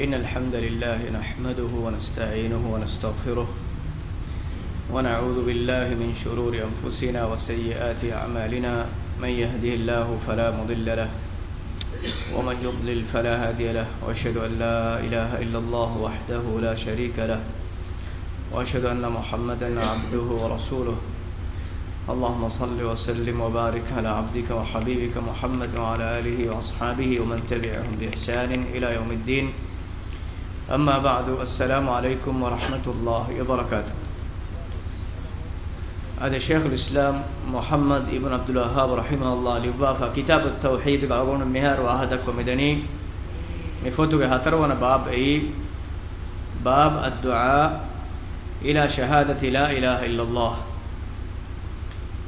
إن الحمد لله نحمده ونستعينه ونستغفره ونعوذ بالله من شرور أنفسنا وسيئات أعمالنا من يهده الله فلا مضل له ومن يضلل فلا هادي له وأشهد أن لا إله إلا الله وحده لا شريك له وأشهد أن محمدا عبده ورسوله اللهم صل وسلم وبارك على عبدك وحبيبك محمد وعلى آله وأصحابه ومن تبعهم بإحسان إلى يوم الدين أما بعد السلام عليكم ورحمة الله وبركاته. هذا شيخ الإسلام محمد ابن عبد الوهاب رحمه الله لبافا كتاب التوحيد قاغون مهار واحدكم مدني مفوتو هترون باب أي باب الدعاء إلى شهادة لا إله إلا الله.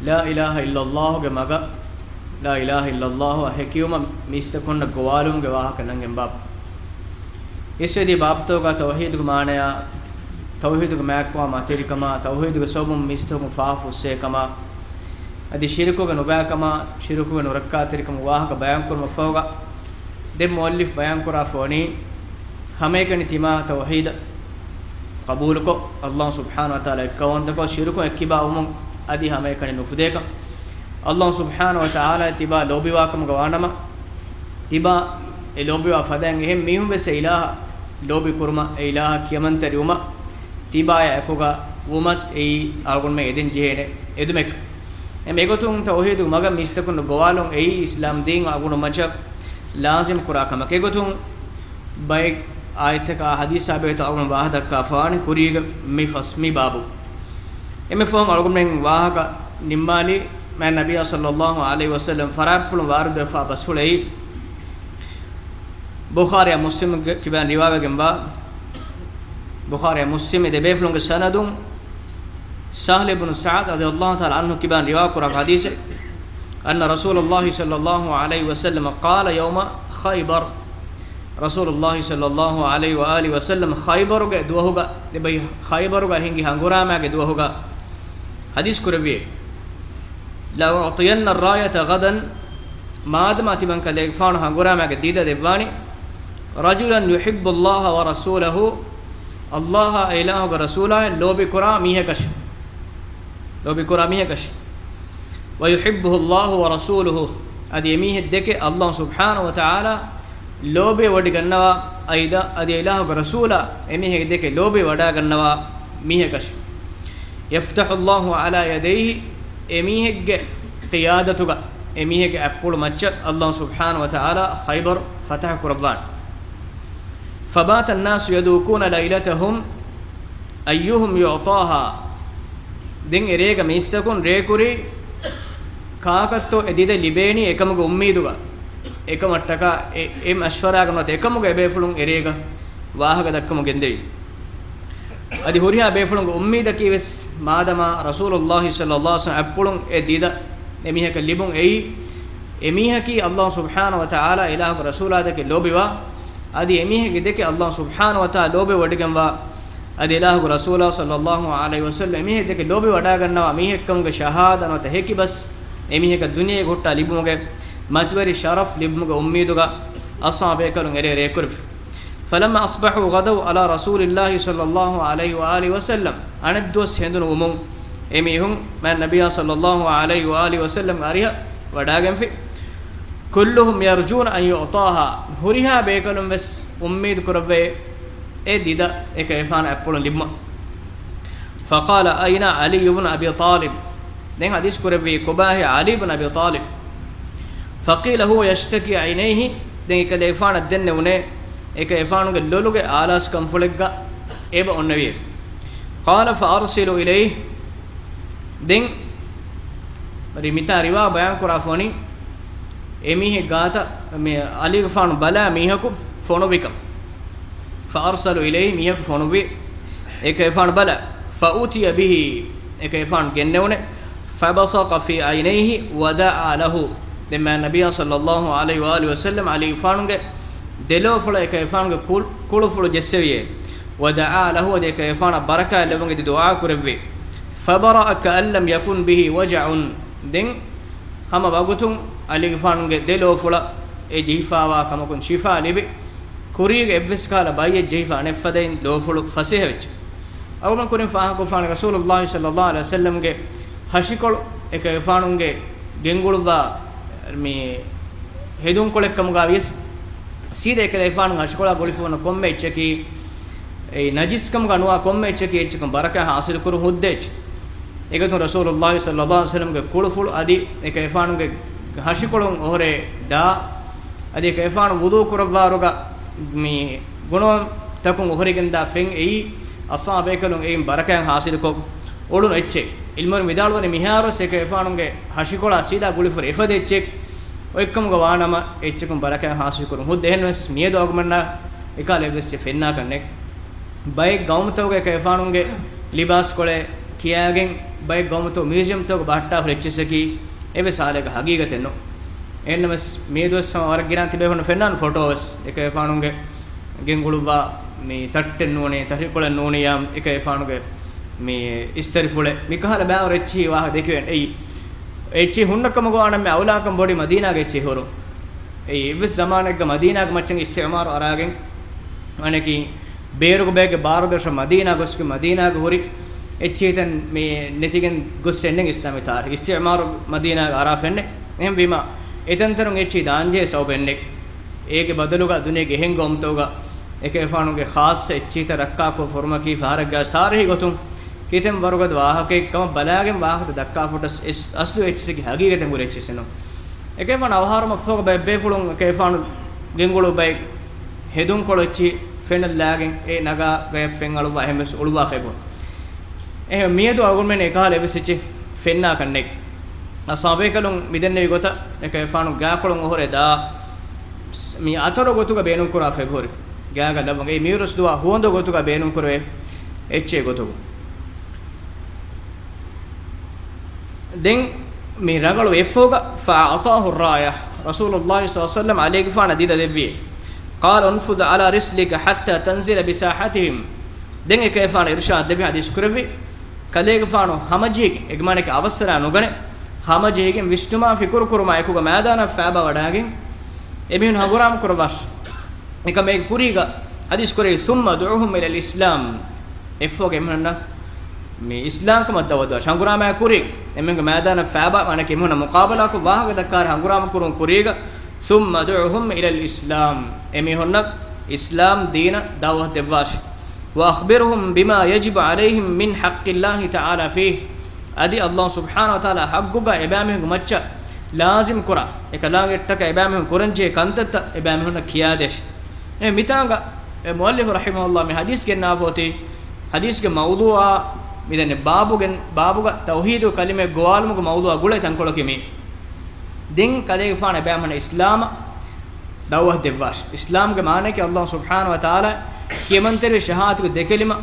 لا إله إلا الله جمعة لا إله إلا الله حكيوم ميستكون قوالهم جواها كننجم باب. إسودي باب توقع توحيد كمانيا توحيد كماكوا ما تري كما توحيد كسوم ميستكون فاف وسيكما أدي شركوا كنوبا كما شركوا كنوركا تري كم واها كبيان كور مفوقا دم مؤلف بيان كورا فوني همه كني تما توحيد قبول کو الله سبحانه وتعالى كون دكو شركوا كيبا أمم أدي همه كني نفديك الله سبحانه وتعالى تبا لوبي واكم غوانما تبا لوبي وفدان هم ميهم بس إله لوبي كرما إله كيمن تريوما تبا يأكوغا ومت أي أقول ما يدين جهنة يدمك ميغوتون توحيد مغا ميستكون غوالون أي إسلام دين أقول مجاك لازم كراكما كيغوتون بايك آيتك حديث سابق أقول واحد كافان كوريغ ميفس مي بابو فهم أقول من واحد نمالي ما النبي صلى الله عليه وسلم فرابل وارد فابسولي بخاري مسلم كبان رواية جنبا بخاري مسلم دبيفلون سندهم سهل بن سعد رضي الله تعالى عنه كبان رواية كرا حديث أن رسول الله صلى الله عليه وسلم قال يوم خيبر رسول الله صلى الله عليه وآله وسلم خيبر دوهوغا دبي خيبر هنگي هنگورا ما دوهوغا حديث كربيه لا أعطين الراية غدا ما دام أتبان كذلك فان هنگورا ما ديدا دباني رجلا يحب الله ورسوله الله إله ورسوله لو بكرا ميه كش لو بكرا ميه كش ويحبه الله ورسوله أدي ميه دك الله سبحانه وتعالى لو بودي كنوا أيدا أدي إله ورسوله ميه دك لو بودا كنوا ميه كش يفتح الله على يديه ميه قيادتك ميه أقول مچ الله سبحانه وتعالى خيبر فتح قربان فبات الناس يدوكون ليلتهم أيهم يعطاها دين إريغا ميستكون ريكوري كاكتو إديد لبيني إكمغ أميدوغا إكم أتكا إم أشوراغا نوت إكمغ إبيفلون إريغا واهغا دكمغ جندي أدي هوريها بيفلون أميدا كيوس مادما رسول الله صلى الله عليه وسلم أبولون إديد إميهك لبون إميهكي الله سبحانه وتعالى إله رسول هذا كلوبيوا أدي أميه كده الله سبحانه وتعالى لوبي ودكموا أدي الله رسول صلى الله عليه وسلم أميه ده كلوبي وداعنا أميه كم كشهادة نتهكي بس أميه كالدنيا غوتا لبموجه ماتوري شرف لبموجه أميدوجا أصحابه كانوا غير ريكورف فلما أصبحوا غدوا على رسول الله صلى الله عليه وآله وسلم أنا الدوس هندون أمم أميهم ما النبي صلى الله عليه وآله وسلم أريها وداعن في كلهم يرجون أن يعطاها هريها بيكلم بس أميد كربة ديدا إكيفان أبولن لبما فقال أين علي بن أبي طالب دين حديث كربة كباه علي بن أبي طالب فقيل هو يشتكي عينيه دين إكيفان الدنيا ونه إكيفان قلولوك آلاس كم فلقة إبا النبي قال فأرسلوا إليه دين رميتا روا بيان كرافوني إميه غاتا علي فان بلا ميهكو فونوبيكم فأرسلوا إليه ميهكو فونوبي إكيفان بلا فأوتي به إكيفان جنونه فبصق في عينيه ودعا له لما النبي صلى الله عليه وآله وسلم علي فانغ دلو فلا إكيفان كل فلو جسويه ودعا له إكيفان بركة لبنغ دعاء كربي فبرأ كأن لم يكن به وجع دين هم باغتون علي فانغ دلو فلا e jifawa kamakun shifa libe kurige evves kala baye jeifa anefadain lofulu fasiha vech awman kurin faha ko faana rasulullah sallallahu alaihi wasallam ge hashikol ek faanunge genguluba mi hedun kolekkam ga yes sire ke faanun hashikola golifona komme icheki ei najiskam ga nuwa komme icheki ichekam baraka hasil kuru huddech egatun rasulullah sallallahu alaihi wasallam ge kuluful adi ek faanunge hashikolon ohre da adi ek faanu wudu kurwaruga mi gunon takun ohregenda fen ei asabe kalun ei barakan hasil ko olun ecche ilmur midalwani miharo se ek faanunge hashikola sida gulifur efade ecche oikkam ga waanama ecchekum barakan hasil kurun hudde henwes miedo agmanna ekale vesse fenna kanne bay gaumtoge ek faanunge libas kole kiyagen bay gomto museum to batta frecheseki ebe salega hagigatenno ennamas medos wargiran tibe hon fennan photos ek faanunge genguluba me tatten none tahikola none yam ek faanunge me istari fule mikahala ba rechi wa dekwen ei echi hunnakam go anam me awlakam bodi madina ge echi horo ei eves zamanek ge madina ge macchen istimar aragen aneki beerugo bege baradosh madina goske madina ge hori echiten me netigen gossenen islamitar istimar madina ge arafenne em bima etantarun echi danje sawbenne ege badaluga dunege hengomtoga eke fanuge khas echita rakka ko forma ki faraga stharhi gotum kitem warugad wahake kam balagen wahata dakka fotos aslu echse ki hagigeten gure echseno eke fan avharma foga be fulun eke fanu gengulu bay hedun kolochi fenal lagen e naga gay fengalu wa hemes uluwa febo e miedu agulmen ekale beseche fenna kannek asabe kalun midenne gota eke fanu ga kolon ohore da mi atoro gotuga beenun kura febori gaga labang e mirus duwa hondo gotuga beenun kurwe ecche gotuga den mi ragalu efoga fa atahu raya rasulullah sallallahu alaihi wasallam alayhi fa nadida devvi qala unfud ala rislika hatta tanzila bi sahatihim den e kayfana irshad devvi hadis kurbi kalega faano hamajige egmaneke avasara nugane hamajige vishtuma fikur kurma ekuga madana faaba wadagen ebihun haguram kurbash ekame kuriga hadis kore thumma du'uhum ila al-islam efoge emhanna me islam ka madawada shangurama kuri emenga madana faaba manake emhuna muqabala ko wahaga dakar hangurama kurun kuriga thumma du'uhum ila al-islam emihunna islam deena dawah devash wa akhbirhum bima yajibu alayhim min haqqi allah ta'ala fihi adi allah subhanahu wa ta'ala haqquga ebamehun macca lazim kura ekalagettaka ebamehun kuranje kantata ebamehun kiyadesh e mitanga muallif rahimahullah me hadis genna foti hadis ge mawdu'a midane babuga tauhid kalime goalmugo mawdu'a gulay tan kolokimi din kalege faana ebamehun islam dawah devvash islam ge maane ke allah subhanahu wa ta'ala kiyemantere shahadatu dekalima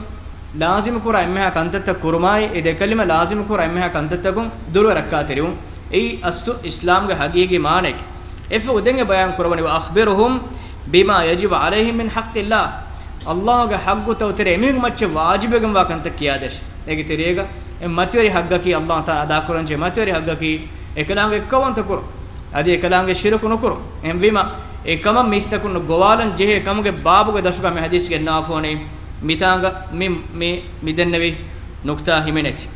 lazim kura emha kantata kurmai e dekalima lazim kura emha kantata gun duru rakkaterium ei astu islam ge hagigi manek efu denge bayan kurwani wa akhbiruhum bima yajibu alayhim min haqqillah allah ge haggu tawtere emig macce wajibegum wa kanta kiyadesh ege terega em materi hagga ki allah taala ada kuranje materi hagga ki ekalange kawanta kur adi ekalange shirku nukur em bima ekam mistakun gowalan jehe kamuge babuge dashuga me hadis ge naafone mitanga me midennevi nukta himeneti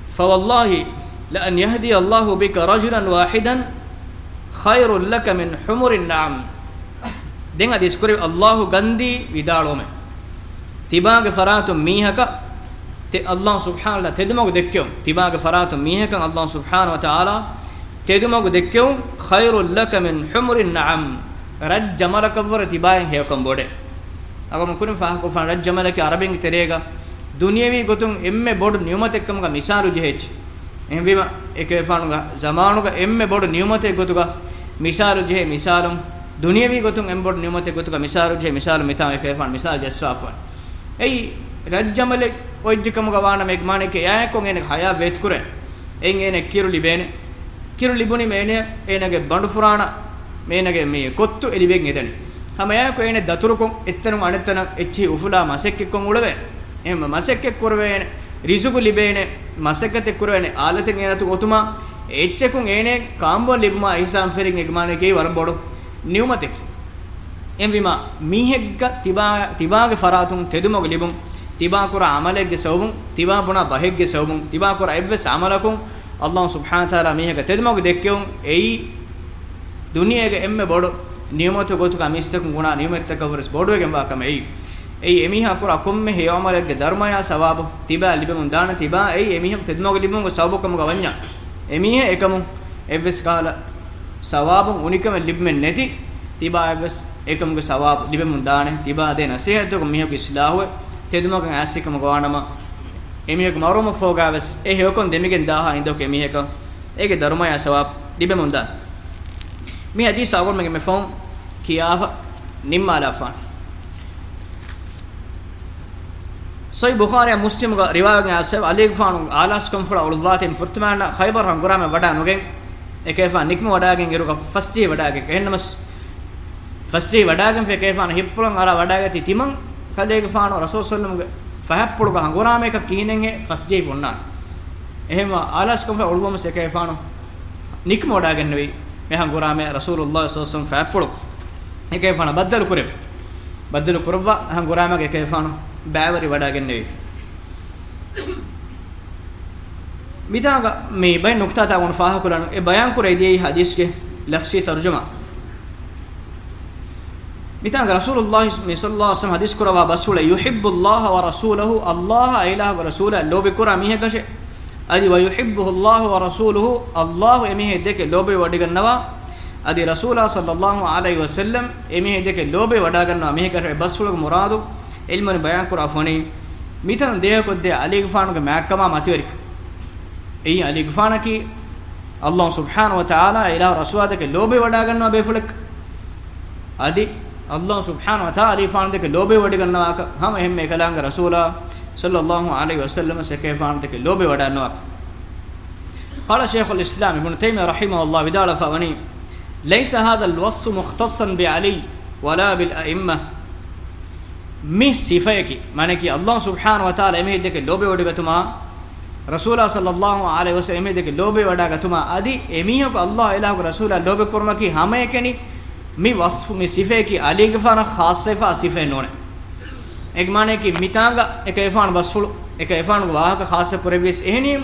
fa wallahi la an yahdi allah bika rajulan wahidan khairul lak min humurin na'am den hadis kore allah gandi vidalome tibage faratu mihaka te allah subhanahu wa ta'ala tedumago dekkyo tibage faratu mihaka allah subhanahu wa ta'ala tedumago dekkyo khairul lak min humurin na'am rajjamalakawar tibayen hekam bode agam kurin fa ko fa rajjamalaki arabin terega duniyavi gotun emme bodu niyumatekkam ga misalu jehech embima eke fanuga zamanuga emme bodu niyumate gotuga misalu jehe misalum duniyavi gotun em bodu niyumate gotuga misalu jehe misalu mita eke fan misal jeswafan ei rajjamale ojjikam ga wana meg maneke yaekon ene haya vet kure en ene kiru libuni mene enage bandu furana menage me kottu eliben edani hama yaeko ene daturukon ettanum anettana echi ufula masekkekon ulave em masekkek kurve risugu libene masakate kurwene alate ngenatu otuma echchekun ene kaambon libma ihsan ferin egmane ke war bodu niumatek envima mihegga tibaage faratun tedumog libun tiba kura amalege sawbun tiba buna bahegge sawbun tiba kura evves amalakun Allah subhanahu wa taala mihegga tedumog dekkewun ei duniyege emme bodu niyamatu gotuka mistakun guna niyamettaka wars boduegen wa kam ei emiha kura komme he amalege dharmaya sawabu tiba libemun dana tiba ei emiha tedumog libun go sawbukam ga wanya emiha ekamu evves kala sawabun unikam libmen neti tiba evves ekam ge sawab libemun dana tiba de nasihatu ko miha islahu tedumog asikam goanama emiha ko maruma fogaves hokon demigen daha indok emiha ko ege dharmaya sawab libemun dana mi hadis agor mege me fon kiyafa nimmala fa sahih bukhari muslim ga riwayat ga asab ali gfanu alas kam fura ulwatin furtmana khaybar hangurame wada nugen ekefa nikmu wada gen geruka fasti wada ge kennamas fasti wada gen fe kefa hippulan ara wada ge timang kade gfanu rasul sallam ge fahappulu ga hangurame ek kinen he fasti ponna ehema alas kam fura ulwam se kefa nikmu wada gen nevi me hangurame rasulullah sallallahu alaihi wasallam fahappulu ekefa baddalu kurwa hangurame ge kefa බෑවරි වඩාගෙන නෙවෙයි මිතාග මේ බයි නුක්තා තාවුන් ෆාහ කුලන ඒ බයන් කුරේ දී හදීස්ගේ ලෆ්සි තර්ජමා මිතාග රසූලුල්ලාහ් සල්ලල්ලාහු අලයිහි වසල්ලම් හදීස් කරවා බසුල යුහිබ්බුල්ලාහ ව රසූලහු අල්ලාහ ඉලාහ ව රසූල ලෝබි කුරා මිහ ගෂේ අදි ව යුහිබ්බුල්ලාහ ව රසූලහු අල්ලාහ එමිහ දෙක ලෝබි වඩි ගන්නවා අදි රසූලා සල්ලල්ලාහු අලයිහි වසල්ලම් එමිහ දෙක ලෝබි වඩා ගන්නවා මිහ ගෂේ බසුලක මුරාදු ilmani bayan kura afoni mitan deha kodde ali gfanu ge makkama matiwarik ei ali gfana ki Allah subhanahu wa ta'ala ila rasulada ke lobe wada ganna be fulak adi Allah subhanahu wa ta'ala ali gfanu de ke lobe wadi ganna ka ham ehme kalanga rasula sallallahu alaihi wasallam se ke gfanu de ke lobe wada ganna qala shaykh al islam ibn taymiyyah rahimahullah bidala fa wani laysa hadha al wasf mukhtassan bi ali wala bil a'immah mi sifayaki manaki Allah subhanahu wa ta'ala eme deke lobe wadagatuma rasulullah sallallahu alaihi wasallam eme deke lobe wadagatuma adi emiha ko Allah ilahu rasulullah lobe kurmaki hame ekeni mi wasfu mi sifayaki ali gfana khas sifa sifa none egmane ki mitanga ekefan basfulu ekefan wahaka khas purevis ehni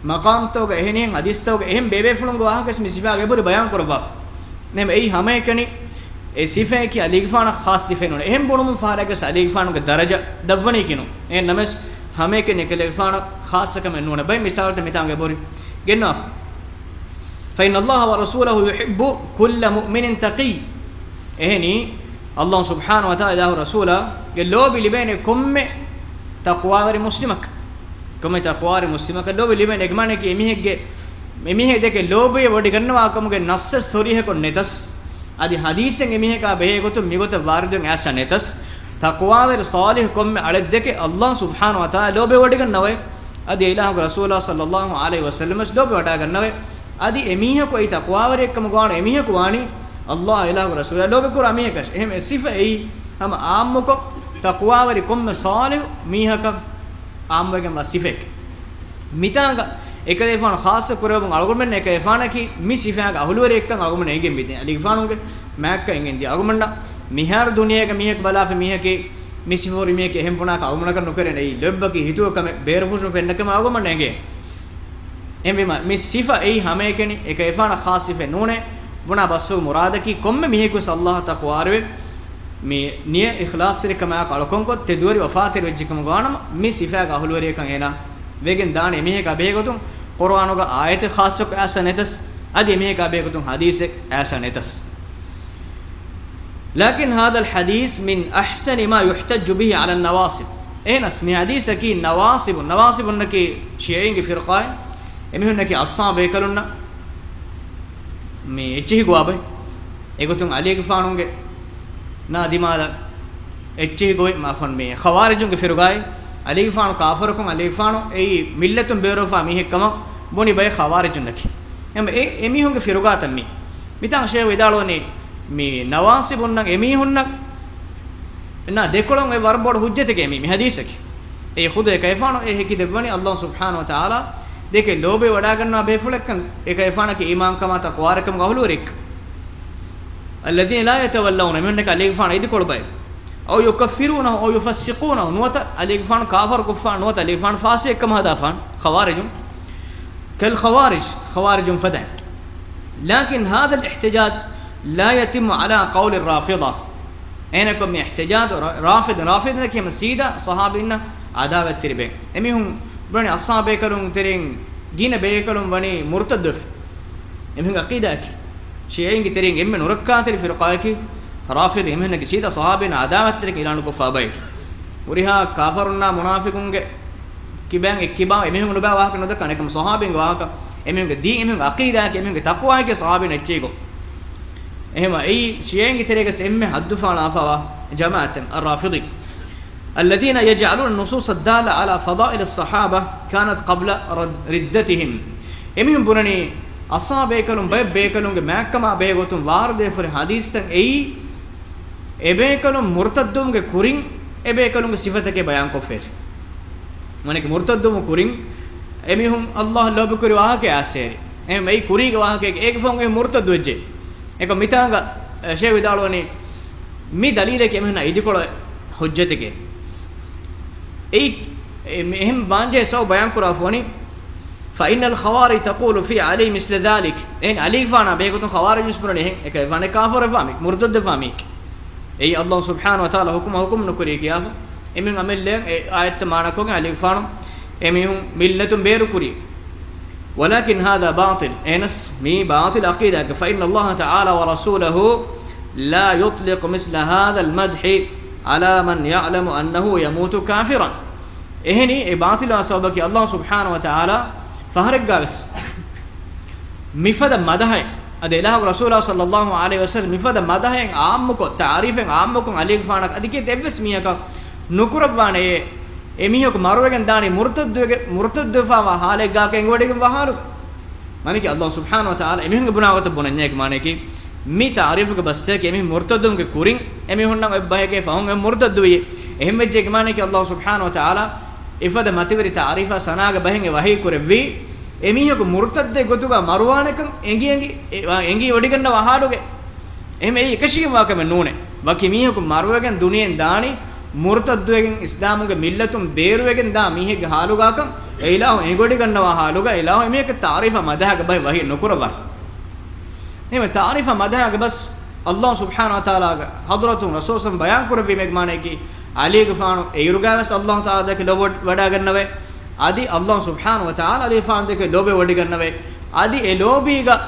maqam toga ehni hadis toga ehem bebe fulun wahaka mi sifa geburi bayan korba nem ei hame ekeni e sifa ki aligfana khas sifa none ehem bonum farage aligfana ge daraja davwani kinu e names hame ke nikelegfana khas kam none bay misal te mitange bori genna fa inna Allah wa rasulahu yuhibbu kull mu'minin taqi ehni Allah subhanahu wa ta'ala rasula ge lobi libene komme taqwa wari muslimak komme taqwa wari muslimak lobi libene egmane ki emihege deke lobi wodi gannawa kamuge nass sorihe kon netas adi hadisen emiheka behe gotu migota waridun asa netas taqwa ver salih komme aledeke Allah subhanahu wa ta'ala lobe wadigan nawe adi ilahu rasulullah sallallahu alaihi wasallam lobe wadagan nawe adi emiheku ei taqwa ver ekkam gaana emiheku wani Allah ilahu rasulullah lobe kur amihekas ehem sifa ei ham aammuko taqwa ver komme salih mihaka aamwegen wasifek mitanga ekadefan khas kurabun algomen ekefana ki mi sifaga ahulwere ekkan algomen egen bidin ali gefanuge makka ingen di algomenna mihar duniyega mihek balafe miheke mi sifori miheke hempuna ka algomena kan nokere nei lebbaki hituwakame beerfushun fennakame algomen egen embima mi sifa ei hame ekeni ekefana khas sifa nune buna basu muradaki komme miheku sallallahu taqwarwe mi niya ikhlas tirikama ka alkon ko teduri wafatir wejjikam ganam mi sifaga ahulwere ekkan ena wegen daane miheka behegotun qur'anuga ayat khassuk asanetas adi miheka behegotun hadise asanetas lakin hada alhadith min ahsani ma yuhtaj bihi ala an-nawasib enas mi hadise ki nawasib naki shi'inge firqa emihunaki ashab ekalunna me echi goabe egotun ali gefanunge na dimala echi goy mafan me khawarijunge firqai aligfanu kafarukum aligfanu ei millatun berofa mihekkama boni bay khawarijunaki em emihunge firugatan mi mitan she widaloni mi nawasibunna emihunna na dekolon e warbod hujjateke mi hadisaki ei khude kayfanu e heki debwani Allah subhanahu wa ta'ala deke lobe wada ganna befulekkan e kayfana ki iman kama ta qawarakam gahulurik الذين لا يتولون منك عليك فان ايدي قلبي او يكفرونه او يفسقونه نوت عليك فان كافر كفار نوت عليك فان فاسق كما هذا فان خوارج خوارج فدع. لكن هذا الاحتجاج لا يتم على قول الرافضة. أينكم احتجاج رافض نكيم سيدا صحابينا عداوة تربين أميهم بني أصحاب بيكرون ترين جينا بيكرون بني مرتد أميهم عقيدة شيعين ترين إمن وركان تري في رقائك رافض إمهن كسيدا صحابينا عداوة ترين إلى نكفا بيت وريها كافرنا منافقون كبان إكبا إميهم نبأ واحد نودك أنكم صحابين واحد إميهم كدي إميهم عقيدة إميهم كتقوى كصحابين أتشيكو إهما أي شيئين كتيرجس إمه حدفنا فوا جماعة الرافضي الذين يجعلون النصوص الدالة على فضائل الصحابة كانت قبل ردتهم إمهم بني أصحاب بيكلون بيكلون كمكما بيغوتون وارد في الحديث تن أي إبيكلون مرتدون كورين إبيكلون صفتك بيان كفر منك مرتدون كورين إمهم الله لو بكري واه كأسير إهم أي كوري واه كأيك فهم مرتد وجه eko mitanga she vidalwani mi dalile ke mehna idikola hujjateke ei mehem banje saw bayan kura foni fa innal khawarij taqulu fi ali misl dhalik en ali fana begotun khawarij isburane hen ek fane kafir famik murtad famik ei allah subhanahu wa taala hukum nukuri kiyafa emin amellen ayat mana ko ali fana emihum millatun beru kuri ولكن هذا باطل انس مي باطل عقيده فإن الله تعالى ورسوله لا يطلق مثل هذا المدح على من يعلم أنه يموت كافرا اهني باطل سببك الله سبحانه وتعالى فهرق بس مفد مدح اد اله رسول الله صلى الله عليه وسلم مفد مدح عامكو تعريف عامكو عليك فانك اديكي دبس ميك نكربانه එමිහක මරුවගෙන් දානි මුර්තද්දවා හාලෙක් ගාකෙන් වඩගෙන් වහාරු মানে কি আল্লাহ সুবহানাহু ওয়া তাআলা এমিহක බුනාවත බොනන්නේ মানে কি mi taarifuක බස්තේ එමි මුර්තද්දුම්ගේ කුරින් එමිහුන් නම් එබ්බහගේ ෆහුන් මුර්තද්දුවේ එහෙම වෙච්ච মানে কি আল্লাহ সুবহানাহু ওয়া তাআলা ඉෆද මතිවරි taarifa සනාග බහෙන්ගේ වහී කුරෙවි එමිහක මුර්තද්දේ ගොතුගා මරුවානකම් එංගි වඩිගන්න වහාරුගේ එහෙම ඒ එකශීම වාකම නෝනේ වකි මිහක මරුවගෙන් දුනියෙන් දානි මුර්තද්දුවගෙන් ඉස්ලාමුගේ මිල්ලතුන් බේරුවගෙන් දා මිහෙගේ හාලුගාකම් එයිලාහ එගොඩි ගන්නවා හාලුගා එයිලාහ මේක තාරිෆා මදහක බයි වහී නොකරවා එහෙම තාරිෆා මදහක බස් අල්ලාහ් සුබ්හානහු වතාලාගේ හදරතුන් රසූසම් බයන් කරවි මේක মানে কি අලීගේ ෆානු එයිරුගාවස් අල්ලාහ් තාලා දක ලොබ වඩා ගන්නවේ আদি අල්ලාහ් සුබ්හානහු වතාලා අලී ෆාන් දක ලොබ වඩි ගන්නවේ আদি ඒ ලෝබීගා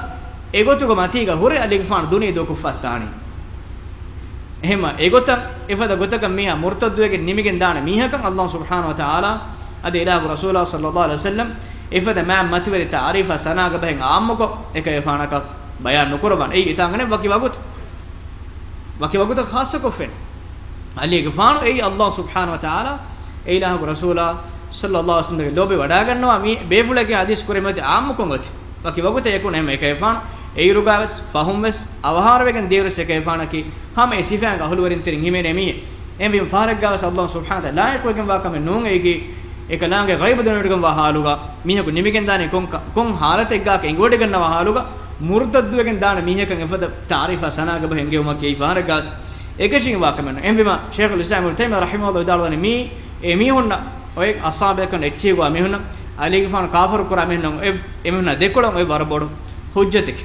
එගොතුග මතීගා හොරේ අලීගේ ෆාන් දුනී දොකු ෆස්තානි එහෙම ඒගොතන් එෆද ගොතක මිහා මුර්තද්දුවගේ නිමිගෙන් දාන මිහකන් අල්ලාහ් සුබ්හානහු වතාලා අද ඉලාහු රසූලුල්ලාහ සල්ලල්ලාහු අලයිහි වසල්ලම් එෆද මා මතිවරි තාරිෆා සනාග බහෙන් ආම්මකො එක එෆානක බයන් නොකරවන් ඒ ඉතාංගනේ වකිවගුත ખાસકો ෆෙන් අලියගේ ෆානු ඒ අල්ලාහ් සුබ්හානහු වතාලා ඒ ඉලාහු රසූලුල්ලාහ සල්ලල්ලාහු අලයිහි වසල්ලම් ලෝබේ වඩා ගන්නවා මේ බේෆුලගේ හදීස් කරෙමති ආම්මකොංගති වකිවගුත යකුන එහෙම එක එෆාන eirugaves fahumves avaharwegen devrus ekayfanaki hame sifaang ahulwarin tirin himene mi embim faragaves allah subhanahu wa ta'ala laikwegen wakame nun egi ekalaange ghaib denurigam wa haluga miheku nimigen dane kon halate egga ke ingode ganna wa haluga murtadduwegen dane mihekan efada taarifa sanaga bahenge uma ke faragaves ekeshin wakame embima sheikhul islam ibn taymiyyah rahimahullah dalwani mi emihunna oy ashabekan etchego amihunna alige fan kafir kura mehnan emihunna dekolon oy barabodu hujjatik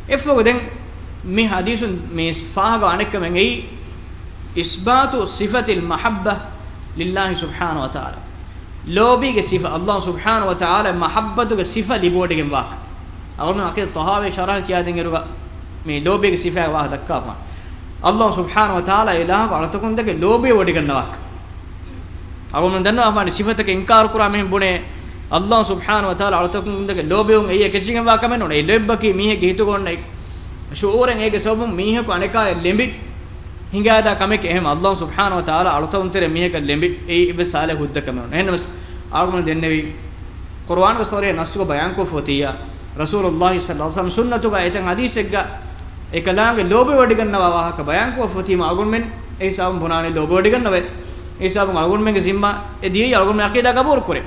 එෆෝගෙන් මේ හදීසුන් මේ ෆාහග අනෙක්කමෙන් එයි ඉස්බාතු සිෆතිල් මහබ්බා ලිල්ලාහි සුබ්හානහු වතාලා ලෝබීගේ සිෆා අල්ලාහ් සුබ්හානහු වතාලා මහබ්බතුගේ සිෆා ලිබෝඩගෙන් වාක් අවුන අකේ තහාවේ ශරහ කියාදෙන් එරුගා මේ ලෝබීගේ සිෆා වාහ දක්කාපා අල්ලාහ් සුබ්හානහු වතාලා ඉලාහ අලතකුන් දෙක ලෝබී වඩිගන්නවාක් අවුන දන්නවා අපානි සිෆතක ඉන්කාර කරා මෙහෙන් බුනේ Allah subhanahu wa ta'ala alatakum dege lobeun ei ekechingen wa kamen one lebbaki mihe gehitu gonna shuuren ege sobum mihe ko aneka lembi hingada kamek ehem Allah subhanahu wa ta'ala alatakum tere mihe ka lembi ei ibe sale hudda kamen ehnams argument dennevi Quran ga sore nasu bayan ko fotiya Rasulullah sallallahu alaihi wasallam sunnatu ga eten hadisek ga ekalaange lobe wadi gannawa wa ka bayan ko fotima argument ei sabum bunane lobe wadi gannawe ei sabum argument ge zimma e diye argument aqida kabul kore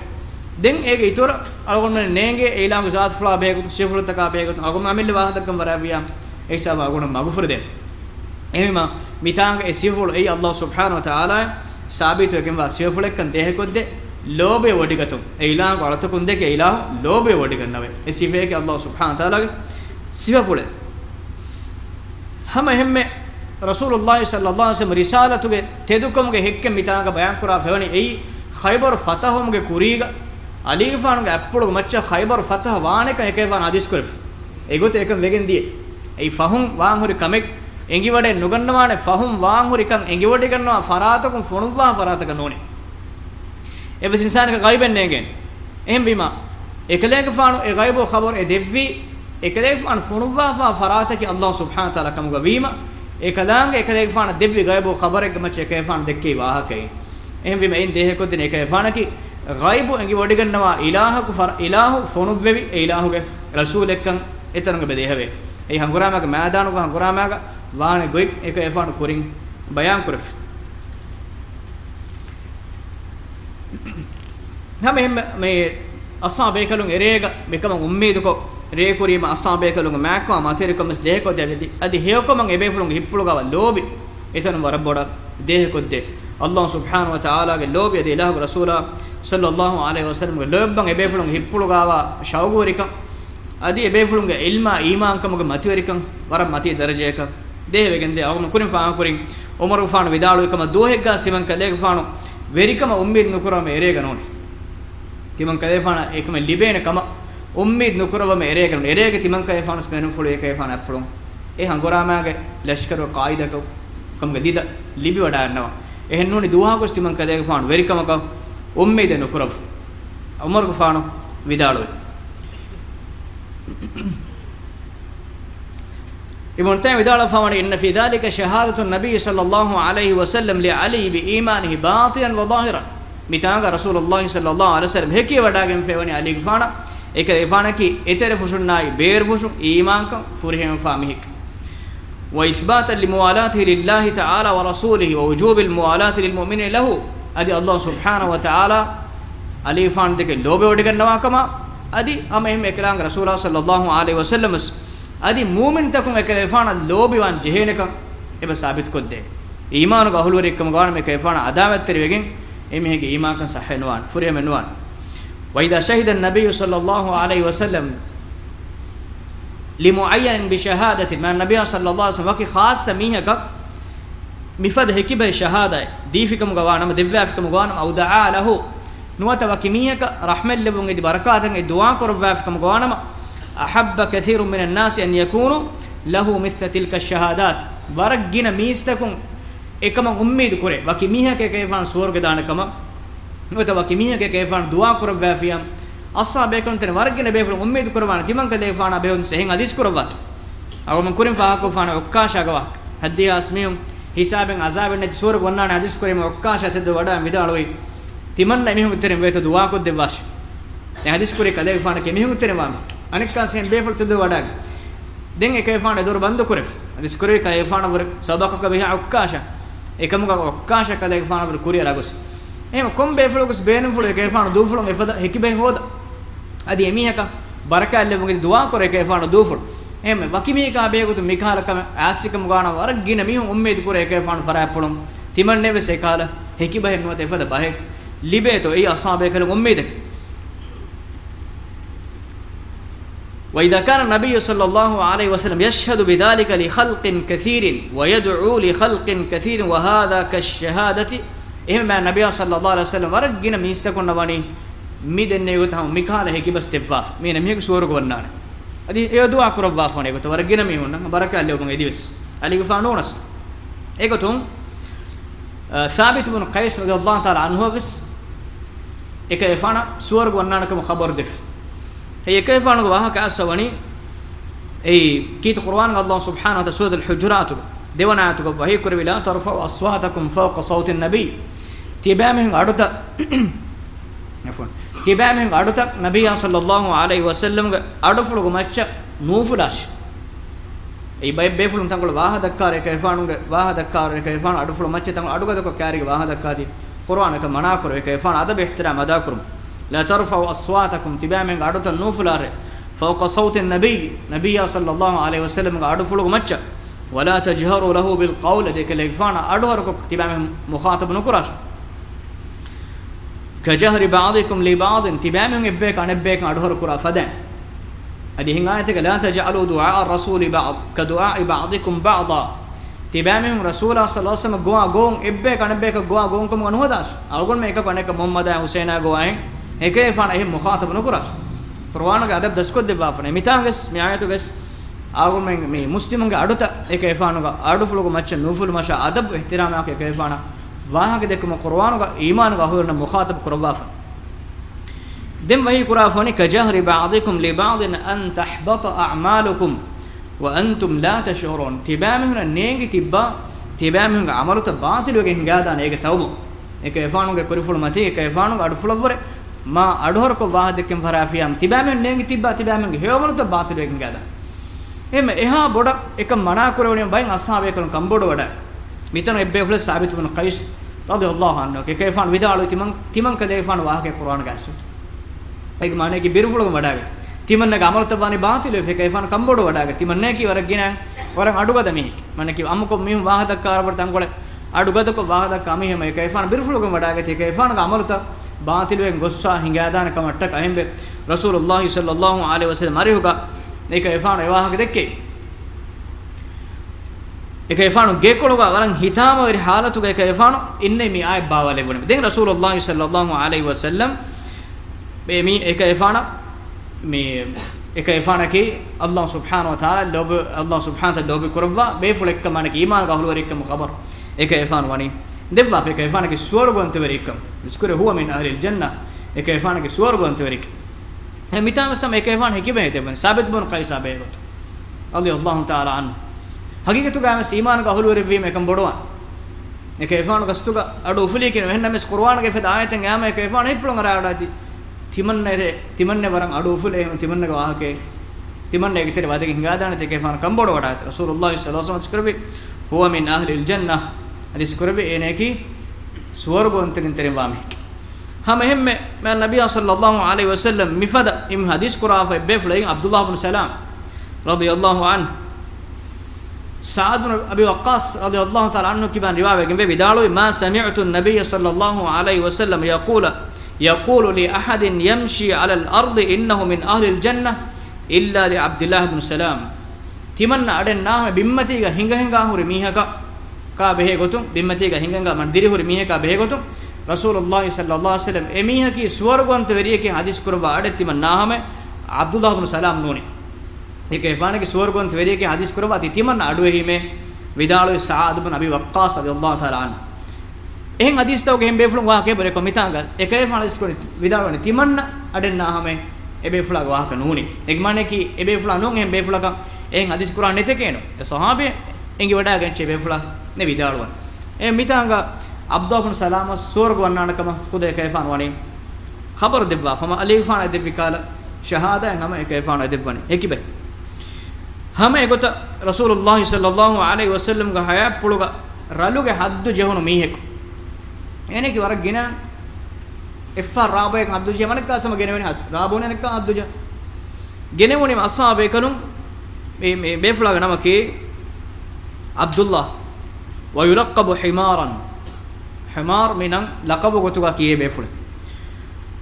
den ege itora algon men nenge eilang zaat fla begut sifru taka begut agum amille wahadakam warabiya ඒසම අගුණ මග්ෆුර දෙන්න එහෙම මිතාංග ඒ සියෆුල ඒ අල්ලාහ් සුබ්හානහු වතාලා සාබිත වෙකම් වාසියෆුල එක්කන් දෙහෙකොද්දේ ලෝභය වඩිගතුම් ඒ ඉලාහ වලතකුන් දෙක ඒ ඉලාහ ලෝභය වඩිගන්නවේ ඒ සිෆේක අල්ලාහ් සුබ්හානහු වතාලාගේ සියෆුල හැම හැම රසූලුල්ලාහි සල්ලල්ලාහු අලයිහි වසල්ලම් රිසාලතුගේ තෙදුකමුගේ හෙක්ක මිතාංග බයන් කරා ෆෙවනි ඒ ඛයිබර් ෆතහුමුගේ කුරීග අලීෆානුගේ අප්පුලුගේ මච්ච ඛයිබර් ෆතහ වානෙක එකේවාන හදිස් කරප ඒගොත එකම වෙගෙන් දියේ ඒ ෆහුම් වාන් හුරි කමෙක් එංගි වඩේ නුගන්නවානේ ෆහුම් වාන් හුරි කන් එංගි වඩේ ගන්නවා ෆරාතකුම් ෆොනුවා ෆරාතක නෝනේ එබස් ඉන්සානක ගයිබෙන් නේගෙන් එහෙම බීම එකලේක ෆානු ඒ ගයිබෝ ඛබර් ඒ දෙව්වි එකලේක ෆානු ෆොනුවා ෆරාතක අල්ලාහ් සුබ්හානහු තාලා කමුග වීම එකලාංග එකලේක ෆානු දෙව්වි ගයිබෝ ඛබර් එක මච්ච එකේ ෆානු දෙක්කේ වාහකේ එහෙම බීම එන් දෙහෙකොත් දින එකේ ෆානකි ගයිබෝ එංගි වඩේ ගන්නවා ඉලාහකු ඉලාහු ෆොනුවෙවි ඒ ඉලාහුගේ රසූල් එක්කන් එතරංග බෙදෙහවේ ඒ හංගුරාමක මෑදානුක හංගුරාමක වානේ ගොයි එක එෆානු කුරින් බයන් කරෆ හැම මේ අසාබේකලුන් එරේග මෙකම උම්මීදුක රේ කුරීම අසාබේකලුන් මෑක්වා මාතරිකමස් දෙහෙකො දෙවි අදි හේකොමන් එබේෆුලුන් හිප්පුලුගව ලෝබි එතන වරබොඩ දෙහෙකොද්දේ අල්ලාහ් සුබ්හානහු වතාලාගේ ලෝබි අද ඉලාහු රසූලා සල්ලල්ලාහු අලයිහි වසල්ලම් ලෝබ්බන් එබේෆුලුන් හිප්පුලුගව ෂවගෝරික අදි එබේෆුලුන්ගේ ඉල්මා ඊමාන්කමගේ මතිවරිකන් වර මති දරජයක දෙහෙවෙගෙන් දේ අවම කුරින් ෆාන් කුරින් උමර් ෆාන් විදාලු එකම දෝහෙක් ගාස් තිමන් කලේක ෆානු වෙරිකම උම්මීද් නුකරම එරේග නෝනේ තිමන් කලේ ෆාන එකම ලිබේන කම උම්මීද් නුකරවම එරේග නෝනේ එරේග තිමන් කලේ ෆානස් මෙනුම් ෆුළු එකේ ෆාන අප්පලොන් ඒ හංගොරාමාගේ ලෂ්කර කායිදක කම ගදීද ලිබි වඩා යනවා එහෙන් නෝනේ දුහා ගොස් තිමන් කලේක ෆාන වෙරිකම ක උම්මීද් නුකරව උමර් ෆාන විදාලු ابن تيمية دار فوان إن في ذلك شهادة النبي صلى الله عليه وسلم لعلي بإيمانه باطنا وظاهرا متاعك رسول الله صلى الله عليه وسلم هكي وداعم فواني علي فانا إك إفانا كي إتر فشون ناي بير فشون إيمانك فرهم فامهك وإثباتا لموالاته لله تعالى ورسوله ووجوب الموالاة للمؤمن له أدي الله سبحانه وتعالى علي فان دك لوبه ودك نواكما أدي أمهم إكرام رسول الله صلى الله عليه وسلم adi mu'min takum ekefana lobiwan jehenekam eba sabit kodde iimanu gahulwari ekkam gawana me ekefana adawatteri wegen emihege iimakan sahhenwan furiyemenwan wa idha shahida an-nabiy sallallahu alayhi wa sallam limu'ayyan bi shahadati ma an-nabiy sallallahu alayhi wa sallam waki khassa mihaka mifad hekibe shahada difikam gawana devyafikam gawana au da'a lahu nuwata waki mihaka rahmal lebun edi barakatan e du'a korwafikam gawana أحب كثير من الناس أن يكونوا له مثل تلك الشهادات ورجنا ميستكم إكما أميد كره وكميها كيفان سور كدانكما نوتا وكميها كيفان دعاء كره بافيام أصلا بيكون تن ورجنا بيفلو أميد كرهان كمان كليفان أبيون سهين أديس كرهات أو من كورين فاكو فان أكاشا كواك هدي أسميهم حسابين عذاب النت سور كونان أديس كريم أكاشا تدو ودا ميدالوي تمنى ميهم ترين بيتو دعاء كود دباش أديس كوري كليفان كميهم ترين وام අනික්කාසෙන් බේෆල් තද වඩාග දෙන් එක එෆාන දොර බන්ද කරේ අදිස් කරේ කය එෆාන වර සබකක බෙහ ඔක්කාෂ එකමුක ඔක්කාෂ කල එෆාන වර කුරිය රගොස් එහෙම කොම් බේෆල් ගොස් බේනම් ෆුල එක එෆාන දූෆුලන් එෆද හෙකි බෙන් හොද අදි එමිහක බරකල්ල මුගේ දුවා කර එක එෆාන දූෆුල් එහෙම වකිමීකා බේගුතු මිකාලකම ආසිකම ගාන වර ගින මිහුන් උම්මේද කරේ එක එෆාන ෆරාප්පලොන් තිමන් නෙවෙස ඒකාල හෙකි බෙන් නොත එෆද බහෙ ලිබේතෝ ඒ අසාබේ කල උම්මේදක وإذا كان النبي صلى الله عليه وسلم يشهد بذلك لخلق كثير ويدعو لخلق كثير وهذا كالشهادة إما النبي صلى الله عليه وسلم ورجنا ميستكون نواني ميدن يوتهم ميكاله كي بس تبوا مين ميك سورك ونان أدي يدعو أقرب وافون يقول ورجنا ميهون بركة الله يوم يديس علي فانونس يقولون ثابت بن قيس رضي الله تعالى عنه بس إكيفانا سورك ونان كم خبر دف هي كيف أنا جواها كأسواني أي كيت القرآن الله سبحانه وتعالى سورة الحجرات ديوانا تقول وهي كرب لا ترفعوا أصواتكم فوق صوت النبي تبامهم عرض عفوا تبامهم عرض نبي صلى الله عليه وسلم عرض فلو ماشى نوفلاش أي بيفلون تقول واه دكار كيف أنا واه دكار كيف أنا عرض فلو ماشى تقول عرض كذا كاري واه دكادي قرآن كمناكر كيف أنا هذا بيحترم هذا كرم لا ترفعوا أصواتكم تبامن عدوت النوفلار فوق صوت النبي نبي صلى الله عليه وسلم أدفلق مچ ولا تجهروا له بالقول ذيك ليفانا أدهرك تبام مخاطب نكراش كجهر بعضكم لبعض تبام يبيك عن يبيك أدهر كرا فدان هذه هنايتك لا تجعلوا دعاء الرسول بعض كدعاء بعضكم بعضا تبام رسول الله صلى الله عليه وسلم غوا غون يبيك عن يبيك غوا غون كم أنه داش أقول ما يكون هناك محمد حسين غواين هيك يفان أيه مخاطب نكراش قرآن کا ادب دس کو دے باپنے میتانگس میایتو گس آگو میں مسلموں کے اڑتا ایک ایفانو کا اڑو فلو کو مچ نوفل مشا ادب احترام کے ایفانا واہ کے دیکھ قرآن کا ایمان کا ہورن مخاطب قرباف دم وہی قرآن کجہر بعضکم لبعض ان تحبط اعمالکم وانتم لا تشعرون تبامہن نینگی تبا تبامہن عملت باطل وگے ہنگادا ایک سوب ایک ایفانو کے کرفل متی ایک ایفانو کا اڑ فلور ما අඩහොර කො වාහ දෙකෙන් ෆරාෆියම් තිබෑමෙන් නේගි තිබ්බා තිබෑමෙන් හේවමලුත බාතිල වෙකින් ගාද එමෙ එහා බොඩ එක මනා කරවණිය බයින් අස්සාවේ කරන කම්බොඩ වඩ මිතන එබ්බේ ෆල සාබිත් වන කයිස් රදියල්ලාහු අන්හු කේකේෆාන් විදාලු තිමන් කදේෆාන් වාහකේ කුර්ආන ගාසුත් ඒක මානේ කි බිරුෆුලක වඩාගෙ තිමන්න ගමලත බානි බාතිල වේ කේකේෆාන් කම්බොඩ වඩාගෙ තිමන්නේ කි වරක් ගිනා වරන් අඩුගද මෙහි මන්නේ කි අම්මකො මිහු වාහදක් කාරවර තංගොල අඩුගදක වාහදක් අමිහෙම කේකේෆාන් බිරුෆුලක වඩාගෙ කේකේෆාන් ගමලත باطل وين غصا هنگادان كمٹک اهم رسول الله صلى الله عليه وسلم مريوغا ایک ایفان ایواهක දෙක්කේ එක ایفانو ගේකොලුගා වරන් හිතාම වෙරි حالتුග එක ایفانو ඉන්නේ මේ ආය බාවලේ වුනේ දැන් رسول الله صلى الله عليه وسلم මේ එක ایفانا මේ එක ایفانකේ الله سبحانه وتعالى ලෝබ الله سبحانه وتعالى ලෝබ කරවා මේ ෆුලෙක්ක මනක ඊමාන ගහළු වරික්කම خبر එක ایفان වනි دبا في كيفانا كي سور بنت وريكم ذكر هو من اهل الجنه كيفانا كي سور بنت وريك هم متام سم كيفان هي كبه تبن ثابت بن قيس ابيت رضي الله تعالى عنه حقيقه تو گام ایمان کا حلور وی میں کم بڑوا كيفان گستو کا اڈو فلی کہ ہن مس قرآن کے فد آیتن گام كيفان ہی پلنگ راڈاتی تیمن ورن اڈو فلے تیمن کا واہ کے تیمن کے تیرے وادے ہنگا دان تے كيفان کم بڑوا وڈا رسول الله صلى الله عليه وسلم ذکر بھی هو من اهل الجنه حدیث کربے انے کی سورغ انتن تریم وامک ہم اہم میں نبی صلی اللہ علیہ وسلم مفد ام حدیث کرا بفلین عبد الله بن سلام رضی اللہ عنہ سعد بن ابي وقاص رضی اللہ تعالی عنہ کی بان روایت میں بدالو ما سمعت النبي صلى الله عليه وسلم يقول لاحد يمشي على الارض انه من اهل الجنه الا لعبد الله بن سلام تمنى ادنا بمتي ہنگا ہور میھا کا بہ گتم بمتی کا ہنگا من دری ہور میہ کا بہ گتم رسول اللہ صلی اللہ علیہ وسلم امیہ کی سورگونت وریہ کی حدیث کربا اڑتی من ناہم عبداللہ بن سلام نونی ایک ایفان کی سورگونت وریہ کی حدیث کربا تی من اڑوہی میں ودالو سعد بن ابی وقاص رضی اللہ تعالی عنہ එහෙන් හදීස් තව ගෙම් බේෆුලන් වාහකේ බරේ කොමිතාංග එකේ ෆානස් කොනි විදාවනේ තිමන්න අඩෙන්නා හැම එබේෆුලග වාහක නූනි එග්මනේ කි එබේෆුලා නෝන් එහෙන් බේෆුලක එහෙන් හදීස් කුරාන් නෙතේ කේනෝ ඒ සහාබේ එංගි වඩා ගෙන්චේ බේෆුලා නේ විදාලුවන් ඒ මිතාංග අබ්දුල්ලාහ් බින් සලාම සෝර්ග වන්නානකම කුද එකේ ෆාන වනේ خبر දෙබ්වා ෆම අලී ෆාන දෙබ්වි කාල ශහාදා හැම එකේ ෆාන දෙබ්වනේ එකිබේ හැම එගොත රසූලුල්ලාහි සල්ලල්ලාහු අලයිහි වසල්ලම් ග හයා පුලුග රලුගේ හද්දු ජෙහුණු මීහෙක් එනේ කි වරක් ගෙන එෆා රාබේ හද්දු ජෙ මනක සම ගෙනවෙන රාබෝනේ නක හද්දු ජ ගෙනවුනේ අස්සාබේ කනුම් මේ බේෆුලාග නමකේ අබ්දුල්ලාහ් ويلقب حمارا حمار من لقب غتوغا كيه بيفل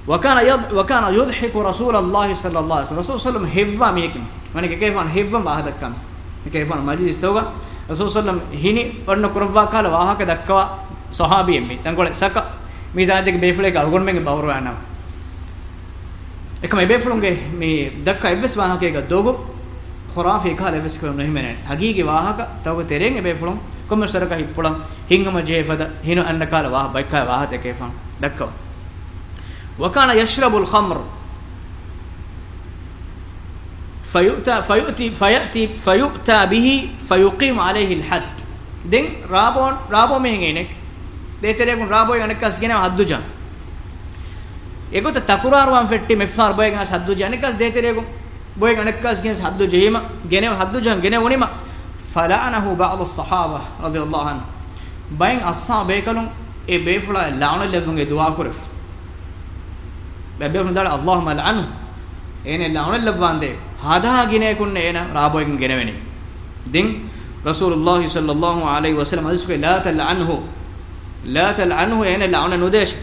وكان يضحك رسول الله صلى الله عليه وسلم رسول صلى الله عليه وسلم هيفا ميكم معنی كيفان هيفا واحدكم كيفان مجلس توغا رسول صلى الله عليه وسلم هني ورن قربا قال واهك دكوا صحابي مي تنگول سك ميزاجك بيفل کا گون میں باور وانا එකම බේෆලුන්ගේ මේ දක්ක ඉබ්ස් වාහකයක දෝගු خرافي قال بس كلام نہیں میں حقیقی واہක تو تیریں بේෆලුන් කොම සරක හිප්පුලන් හිංගම ජේපද හින අන්න කාල වාහ බයිකා වාහත කේෆන් දක්ක وكان يشرب الخمر فيؤتى به فيقيم عليه الحد دين رابو مهنگينك ديتريكون رابو ينكاس گنا حدجا එගොත තකුරාරුවන් ෆෙට්ටි මෙෆාර් බොයගන සද්දුජ අනිකස් දේතරේගො බොයගන අනිකස් ගෙන සද්දුජ හීම ගෙනේ හද්දුජන් ගෙන වුනිම ෆලානහු බඅද් الصحابه رضي الله عنه බයෙන් අස්සාබේ කලුන් ඒ බේෆුලා ලාන ලැබුන්ගේ දුආ කරේ බබ්බේ හොඳාල اللهم لعنه එනේ ලාන ලැබවන්දේ hada gine kunne ena raboyen geneveni din rasulullah sallallahu alaihi wasallam asuke la tal'anhu ena la'ana nudesh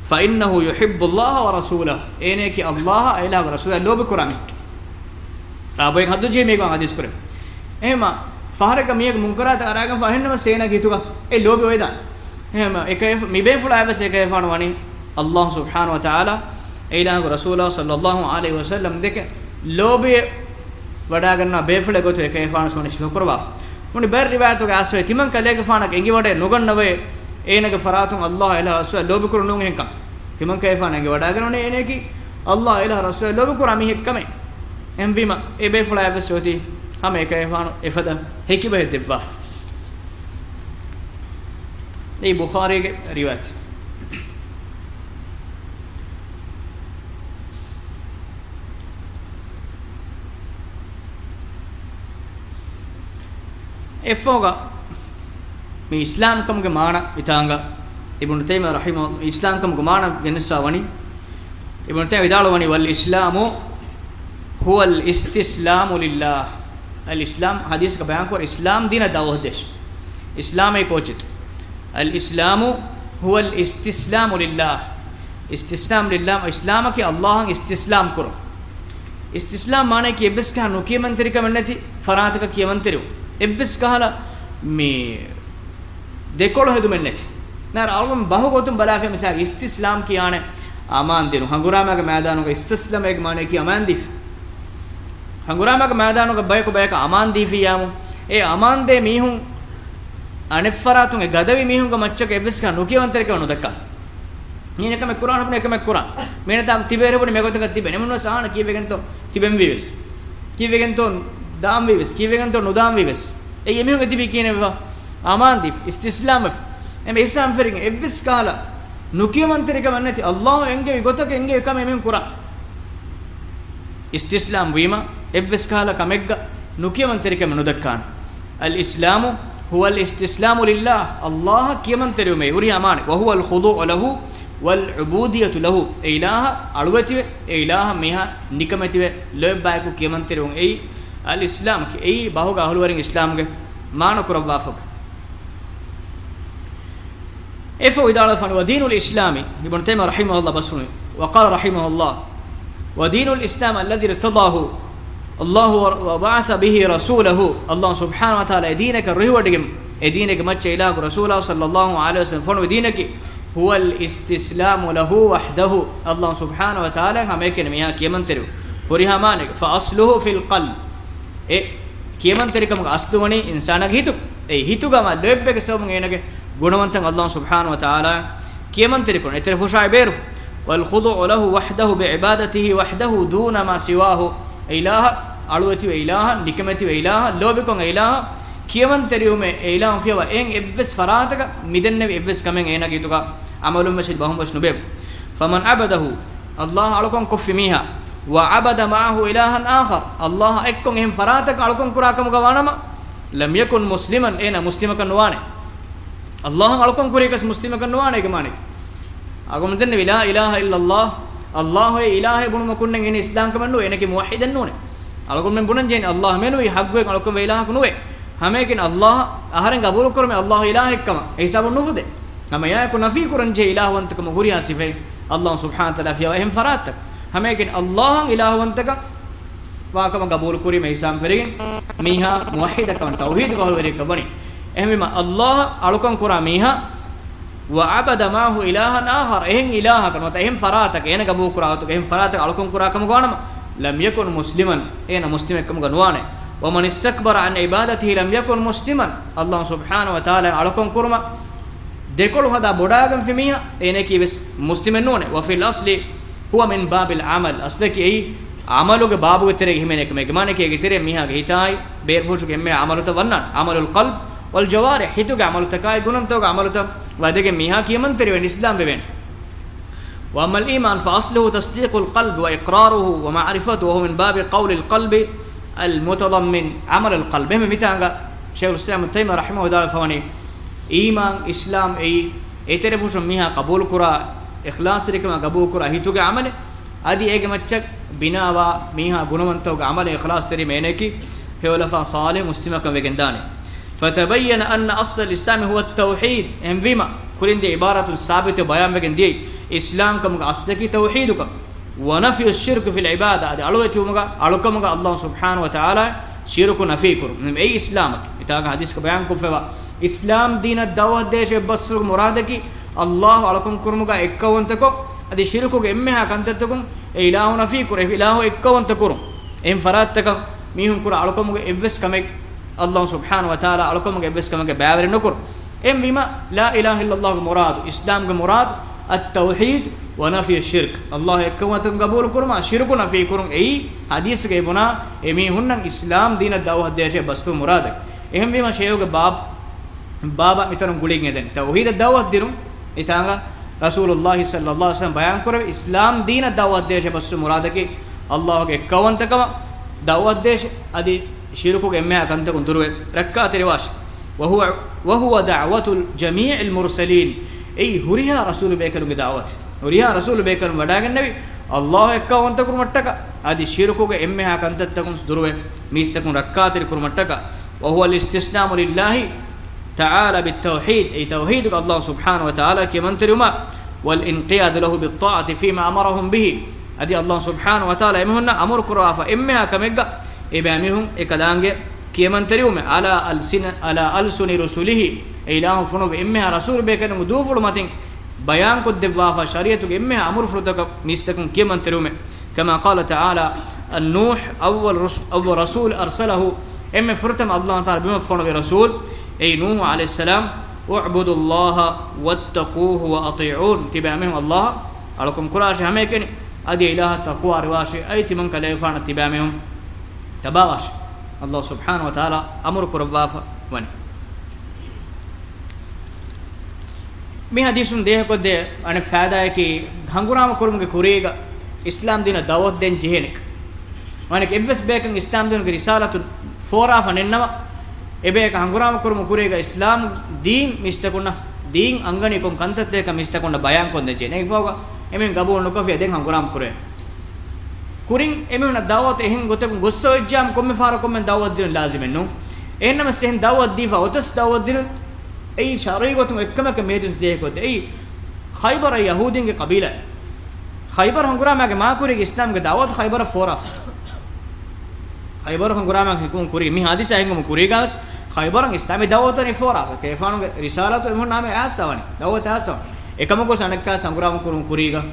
fa innahu yuhibbu Allah wa rasulahu ene ki Allah ila rasul lobe kurami raboyen hadu je mega hadis kore ehma faharaka miyeg munkarat araga fahenna sena gituga e lobe oida ehma ekay mibe fula bes ekay fanu wani Allah subhanahu wa ta'ala ila rasulullah sallallahu alaihi wasallam deke lobe wada ganna befule gotu ekay fanu soni shukruwa muni ber riwayatu ge aswe timan kalege fanak engi wade nugannave enage faratun Allah ila rasul lobe kurunun henka timan kay fanu engi wada ganone eneki Allah ila rasul lobe kurami hekkame embima e befula bes oti hame ekay fanu efada hekibe debba ei bukhari ge riwayat efoga mi islam kam ge mana itanga ibn taymiyah rahimahullah islam kam ge mana genessa wani ibn taymiyah vidalo wani wal islamu huwa al istislamu lillah al islam hadis ka bayan kor islam dina dawah desh islam e kochit al islamu huwa al istislamu lillah istislam lillah islam ki allah istislam karo istislam mane ki ebes ka no ki mantri ka mennati farata ka ki mantri ebes kahala me dekolo hedu mennati nar alum bahu gotum balafe misal istislam kiyane aman dinu hangurama ka maidanu ka istislam ek mane ki aman dif hangurama ka maidanu ka bayko bayka aman difiyamu e aman de mihun aneffaratun e gadawi mihun ka macchaka ebes ka nukiyantere ka nodakka nine kame quran apne kame quran mena tam tibere bone megotaka tibe nemunwa sahana kivegento tibem vives kivegento dam vives kivegento nudam vives e yemihun edibi kineva aman dif istislam em islam ferin ebes kala nukiyantere ka mannati allah enge gotaka enge kame mihun quran istislam wima ebes kala kamegga nukiyantere ka nodakkan al islamu هو الاستسلام لله الله كيمن تريومي وري امان وهو الخضوع له والعبوديه له اله الوتي اله مها نكمتي لبايكو كيمن تريوم اي الاسلام اي باهوغا اهلورين اسلام ಗೆ ಮಾನ ಕುರವಾಫ اف ودال فن ودين الاسلام ابن تيميه رحمه الله بسوني وقال رحمه الله ودين الاسلام الذي ارتضاه الله وبعث به رسوله الله سبحانه وتعالى دينك الرهودكم دينك ما إله رسوله صلى الله عليه وسلم فن دينك هو الاستسلام له وحده الله سبحانه وتعالى هم يكن ميها كيمن ترو وريها مانك فاصله في القلب كيمن تركم اصلوني انسان هيتو هيتوغا ما لبك سوم ينك غنوانتن الله سبحانه وتعالى كيمن تركون اترفو شاي بيرف والخضوع له وحده بعبادته وحده دون ما سواه إله ألوتي إله نكمتي إله لوبكون إله كيمن تريومه إله فيها إن إبس فراتك ميدن إبس كمن إنا كيتوكا عملهم مشيت بهم بس نبيب فمن عبده الله علىكم كف ميها وعبد معه إلها آخر الله أكون هم فراتك علىكم كراكم كوانما لم يكن مسلما إنا مسلما كنوانه الله علىكم كريكس مسلما كنوانه كمانه أقوم دين لا إله إلا الله الله إله بنو مكونن إن إسلام كمنو إنك موحدن نونه علىكم من بنن جين الله منو يحقق علىكم إله كنوه همكن الله أهرن قبول كرم الله إله كما حساب النفوذ هم يأكل نفي كرن جي إله وانتكم غوري صفه الله سبحانه وتعالى فيها وهم فراتك همكن الله إله وانتك واكم قبول كرم حساب فرين ميها موحد كم توحيد قول وريك بني أهم الله علىكم كرم ميها وعبد معه إلها آخر إهن إله كنوت إهم فراتك إهن كبو كراوتك إهم فراتك علىكم كراكم غانم لم يكن مسلما إهن مسلم كم غنوانه ومن استكبر عن عبادته لم يكن مسلما الله سبحانه وتعالى علىكم كرما ديكول هذا بوداغم في ميها إهنك بس مسلم نونه وفي الأصل هو من باب العمل أصلك أي عملك بابو ترى همينك مجمانك يجتري ميها جهتاي بيرفوشك إمي عملك ونن عمل القلب والجوارح هيتوك عمل تكاي غنم توك عمل تو وادك ميها كيمن تري الإسلام بين وأما الإيمان فأصله تصديق القلب وإقراره ومعرفته وهو من باب قول القلب المتضمن عمل القلب هم متانغا شيخ الإسلام ابن تيمية رحمه الله فواني إيمان إسلام أي ترفوش ميها قبول كرا إخلاص تركما قبول كرا هيتوك عمل أدي إيج متشك binawa miha gunawantoga amale ikhlas teri meneki hewlafa salih muslimakam wegendane fatabayyana anna asl al-islam huwa at-tauhid envima kulinde ibaratun sabit bayan wegendi islam kam asdaki tauhiduka wa nafi ash-shirk fi al-ibada adi alwetumuga alukumuga allah subhanahu wa ta'ala shirku nafi kur ei islamak itaga hadis ka bayan ko fewa islam dina dawah deshe basru muradaki allah alakum kurmuga ekkawantako adi shirku ge emmeha kantatukun e ilahu nafi kur e ilahu ekkawantakur em farattaka mihun kur alukumuga evves kamek allah subhanahu wa ta'ala alukumuga evves kameke baavere nokur em bima la ilaha illa allah murad islam ge murad at-tauhid wa nafi ash-shirk allah ekkawantakum qabul kurma shirku nafi kurun ei hadis ge buna emi hunnan islam dina dawah deshe bastu muradak ehem bima sheyuge baba mitanum gulin eden tauhid dawah dirun itanga rasulullah sallallahu alaihi wasallam bayan kore islam dina dawah deshe bastu muradaki allah ge ekkawantakama dawah deshe adi shirku ge emma kantakun durwe rakkat riwash wa huwa da'watul jami' al-mursalin ei huriya rasul bekalunge da'wat huriya rasul bekalum wadagen nabi allah ekkawantakur mattaka adi shirku ge emma kantattakun durwe mistakun rakkat kurmattaka wa huwa al-istisnamu lillahi تعالى بالتوحيد أي توحيد الله سبحانه وتعالى كمن ترما والانقياد له بالطاعة فيما أمرهم به أدي الله سبحانه وتعالى إمهن أمر كرافة إمها كمجا إبامهم إكلانج كمن تريوم على ألسن رسوله إله فنو إمها رسول بكن مدوف المتين بيان قد دفافة شريعة إمها أمر فرتك مستكن كمن تريوم كما قال تعالى النوح أول رسول أرسله إم فرتم الله تعالى بما فنو برسول أي نوح عليه السلام اعبدوا الله واتقوه وأطيعون تبامهم الله علىكم كراش هميكني أدي إله تقوى رواشي أي تمن كليفان تبامهم تباواش الله سبحانه وتعالى أمر كربافا وني මේ හදීසුන් දෙහකොද අනේ ෆාදායකි හංගුරාම කුරුමුගේ කුරීග ඉස්ලාම් දින දවස් දෙන් ජෙහෙනෙක් වණක එවස් බේකන් ඉස්ලාම් දිනගේ රිසාලතු ෆෝරා ෆනෙන්නම එබේක හංගුරාම කුරුමු කුරීග ඉස්ලාම් දීන් මිස්තකුණ දීන් අංගණි කොම් කන්තත් එක මිස්තකුණ බයන් කොන්ද ජෙනෙක් වෝග එමෙන් ගබෝන් නොකෆිය දෙන් හංගුරාම කුරේ kurin emuna dawat ehin gotekun gosso ejjam komme fara komme dawat din lazimen no ehnama sehen dawat difa otas dawat din ei sharai gotum ekkamaka medun dekot ei khaybar yahudin ge qabila khaybar hangurama ge ma kuri islam ge dawat khaybar fora khaybar hangurama ge kun kuri mi hadisa engum kuri gas khaybar islam dawat ni fora ke fanu ge risalatu emun name asawani dawat asaw ekamako sanakka sangurama kurun kuri ga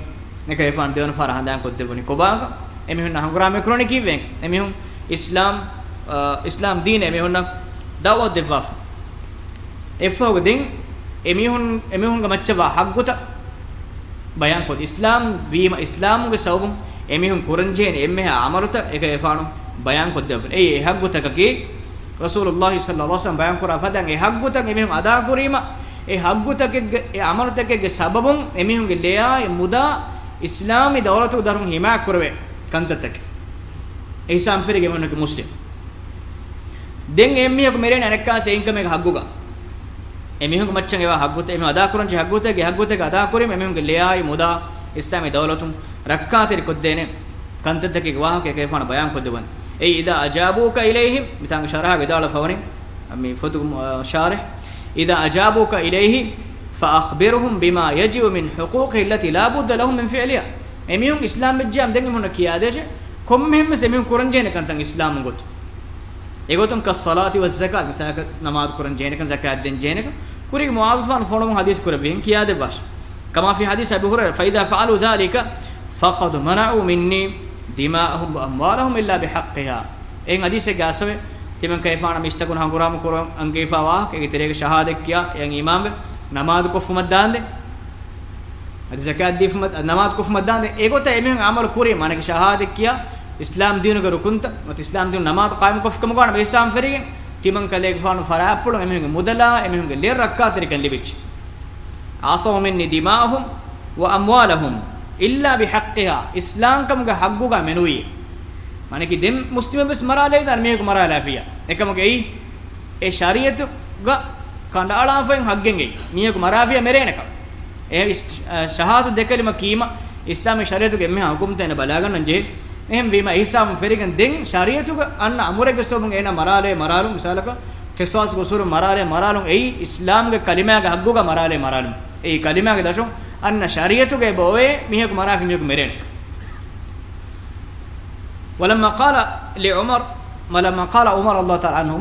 ne ke fan deon fara handan ko debuni kobaga emihun hangurame kroni kiwen emihun islam deen emihun dawat devaf efog din emihun ga macchaba hagguta bayan ko islam wima islam ge sawum emihun kuranjen emmeha amaruta eka efanu bayan ko devun ei hagguta ke rasulullah sallallahu alaihi wasallam bayan kora fadan e hagguta emihun ada kurima e hagguta ke e amaruta ke sababun emihun ge leya muda islami dawlatu darum hima kurwe kantatak ihsan ferige monke muslim den emmiya ko merene anekka se inkame ga hagguga emihun macchen ewa hagguta emi ada kurun je hagguta ge ada kurim emihun ge leyai muda islami dawlatum rakkatir koddene kantatak ge wahake ke fana bayan koddewan ei ida ajabuka ilayhim mitang sharah gedala fawani ami fotu sharih ida ajabuka ilayhi fa akhbirhum bima yajibu min huquqihi allati la budda lahum min fi'liha emihun islam bejjam den emihun kiyadeshe kommehme semihun kuranjene kantan islam got egotum ka salati waz zakat misaka namaz kuranjene kan zakat den jene kuri muazfan fonum hadis kurabin kiyade bash kama fi hadis abu hurairah fa idha fa'alu dhalika faqad mana'u minni dima'ahum wa amwalahum illa bihaqqiha en hadise gasave timen kayfana mistakun hanguram kuran angefa wa ke terege shahadat kiya en imam namaz ko fumad dande ad zakat dif mat namaz ko fumad dande egota emen amal kuri manake shahadat kiya islam dinu ga rukunta mat islam dinu namaz qaim ko fkam gona besam ferige timan kale gfanu farapulu emen mudala emen le rakka terikan libich asaw minni dima'ahum wa amwalahum illa bihaqqiha islam kam ga haggu ga menui manake dem muslim bes marale dar mehku marala fiya ekam ge e shariatu ga kandala fen haggen ge mehku marafiya merenaka e shahadu dekalima kima islami shariatu ge me hukum tene balagan nje එහෙම වීම ඉහසාම් ෆෙරිගෙන් දෙන් ශරීයතුක අන්න අමුරෙක සොබුන් එන මරාලේ මරාලුම් මිසාලක කෙස්වාස් ගොසුරු මරාලේ මරාලුම් එයි ඉස්ලාම්ගේ කලිමාගේ හග්ගුග මරාලේ මරාලුම් එයි කලිමාගේ දශොන් අන්න ශරීයතුගේ බෝවේ මිහක මරාෆි මිහක මෙරෙන ولما قال لعمر ولما قال عمر الله تعالى عنه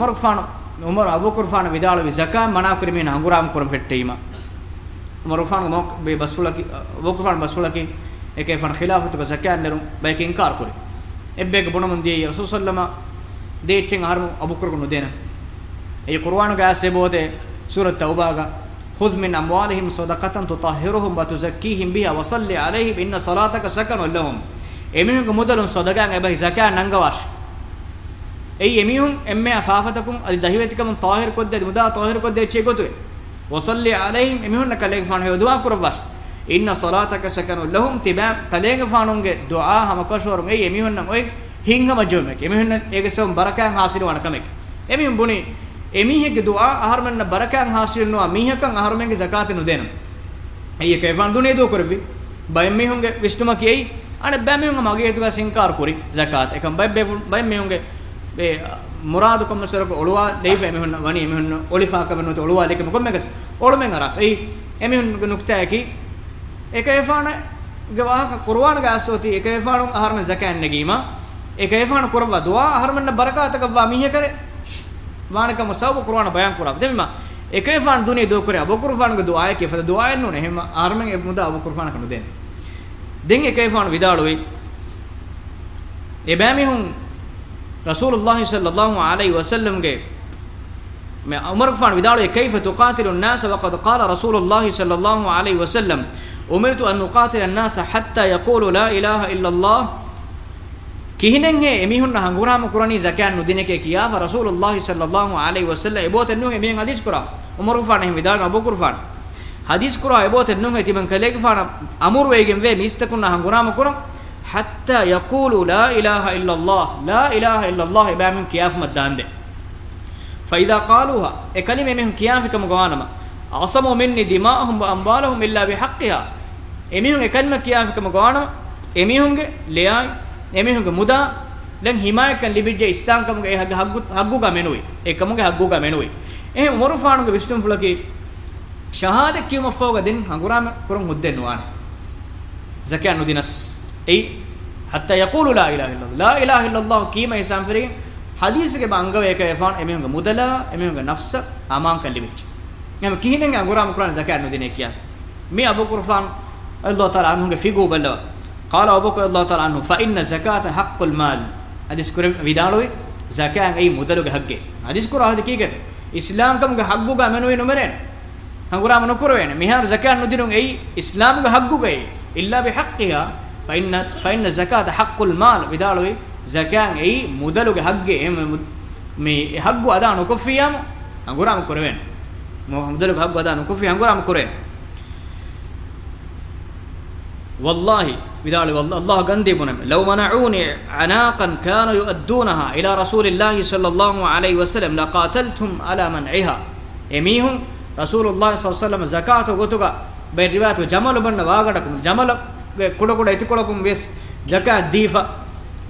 عمر ابو قرفان විදාල විසකා මනා ක්‍රමෙන් හංගුරාම් කරම් ෆෙට්ටීම عمر قرفان මොක් බේ බස්ෆුලකි ابو قرفان බස්ෆුලකි එකේ ෆන් ඛිලාෆතුක සකයන් නරුම් බයික ඉන්කාර කරේ එබ්බේක බොනමුන් දී රසූල් සල්ලම දෙච්චෙන් හරමු අබු කුර්ගු නුදේන ඒ කුර්ආන ගාසේ බෝතේ සූරත් තෞබාගා خذ من اموالهم صدقه تطهرهم وتزكيهم بها وصل عليهم ان صلاتك سكن لهم එමිහුන්ගේ මුදලුන් සදගාන් එබහි සකයන් නංගවාශ ඒ එමිහුන් එම්මේ අෆාෆතකුම් අදි දහිවතිකම තාහිර් කොද්දේ මුදා තාහිර් කොද්දේ චේ ගොතුවේ وصل عليهم එමිහුන් කලේග ෆාන හේ දුආ කරවස් ඉන්න සලාතක සකනු ලහුම් තිබා කලේග ෆානුන්ගේ දුආ හම කෂවරුන් ඒ එමිහුන් නම් ඔය හිංගම ජොමෙක් එමිහුන් ඒගේ සොම් බරකයන් හාසිල වන කමෙක් එමිහුන් බුනි එමිහෙගේ දුආ අහර්මන්න බරකයන් හාසිල නොවා මිහකන් අහර්මෙන්ගේ zakat නුදෙන ඒ කේෆාන් දුනේ දෝ කරබි බය මිහුන්ගේ විශ්තුම කියයි අනේ බෑ මිහුන් මගේ හේතුක සින්කාර කුරි zakat එකම් බය මිහුන්ගේ මේ මුරාදු කොමසරක ඔළුවා දෙයිපෙ මිහුන් වනි මිහුන් ඔලිෆා කවනොත ඔළුවා ලෙක මොකමෙකස් ඔළුමෙන් අර ඒ එමිහුන්ගේ නුක්තයකි එකේෆාන ගවාහ කුර්ආන ගාසෝති එකේෆාන අහර්ම zakat නගීම එකේෆාන කුර්වා දුආ අහර්මන්න බරකාතක වා මිහ කරේ වානකම සව් කුර්ආන බයන් කුරා දෙමිම එකේෆාන දුනේ දෝ කරේ අබු කුර්ආනගේ දුආය කෙෆද දුආය නුනේ එහෙම අහර්මෙන් මුදා අබු කුර්ආන කනු දෙන්නේ දෙන් එකේෆාන විදාලුවේ එබෑමිහුන් රසූලුල්ලාහි සල්ලල්ලාහු අලයිහි වසල්ලම් ගේ මේ උමර් ෆාන විදාලුවේ කයිෆ තුකාතිලු الناس وقد قال رسول الله صلى الله عليه وسلم أمرت أن نقاتل الناس حتى يقولوا لا إله إلا الله كهنن هي එමිහුන් හංගුරාම කුරණී zakat නුදිනක කියා රසූලුල්ලාහි සල්ලල්ලාහු අලයිහි වසල්ලම් එබෝතෙන්නු එමිහන් හදීස් කරා උමර් ෆාන එහෙම විදාලු අබු කුර්ෆාන hadis kura ebote nunge tiban kalege fana amur wegen ve mistakuna hangurama kuram hatta yaqulu la ilaha illa allah ibamin kiyaf madande fa idha qaluha e kalime mehun kiyafikam gawanama asamu minni dima'ahum wa amwalahum illa bihaqqiha emihun e kalima kiyafikam gawanama emihunge leyai emihunge muda len himayakan libijje istankam ge haggu ga menui ekamuge haggu ga menui e umar fanuge wisdom fulaki shahada kiyuma foga den hangurama kurun hudden wan zakat nudinas ei hatta yaqulu la ilaha illallah kiyma isam feri hadis ke bangawe ka efan emihunga mudala emihunga nafsa aman kan libich em kihinen hangurama kurun zakat nudine kiya me abu qurfan allah taala anhuge figu balla qala abu qurfan allah taala anhu fa inna zakata haqqul mal hadis kurum vidalowe zakat ei mudaluge hagge hadis kura hadi kige islam kam ge haggu ga menuwe numeren hangurama nukurwen mihar zakat nudinun ei islam ge haggu ge illa bihaqqiha fa inna zakata haqqul mal vidalowe zakat ei mudalu ge hagge me haggu ada nukufiyam hangurama kurwen mudalu ge haggu ada nukufi hangurama kurwen wallahi vidalowe wallahi allah gande bunam law mana'uni anaqan kanu yu'addunaha ila rasulillahi sallallahu alaihi wasallam laqataltum ala man'iha emihun rasulullah sallallahu alaihi wasallam zakat gotuga bay riwayat jamal banna wagadakum jamal kuda kuda itikolakum wes zakat difa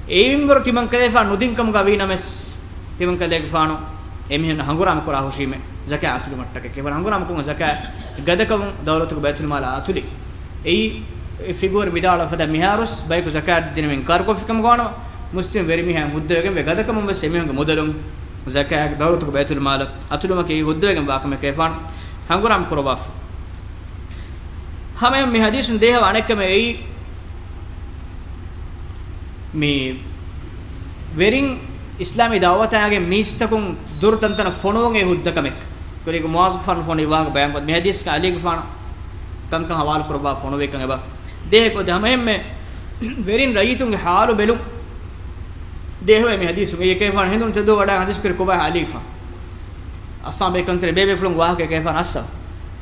eimgor timan kalefa nudinkam ga vinames timan kalege faano emihen hanguram kora hoshime zakat atulu mattake keval hanguram kun zakat gadakam dawlatuku baitul mal atuli ei figure vidala fada miharus bayku zakat dinen kar ko fikam gona muslim veri mihan huddegen ve gadakam wes emihen modalum zakat dawlatuku baitul mal atuluma ke huddegen wakame kefan hanguram korobaf hame me hadisun deha anekame ei me verin islami dawataage mistakun durtantana fononge huddakamek koliko muaz fan foni wag bayan me hadis ka ali fan kanka hawal koroba fonowe kan eba dehe ko hame me verin rayitunge halu belum dehe me hadisun e ke fan hendun tedo wada hadis kor ko ba ali fan asabe kantre bebe flung wah ke fan assa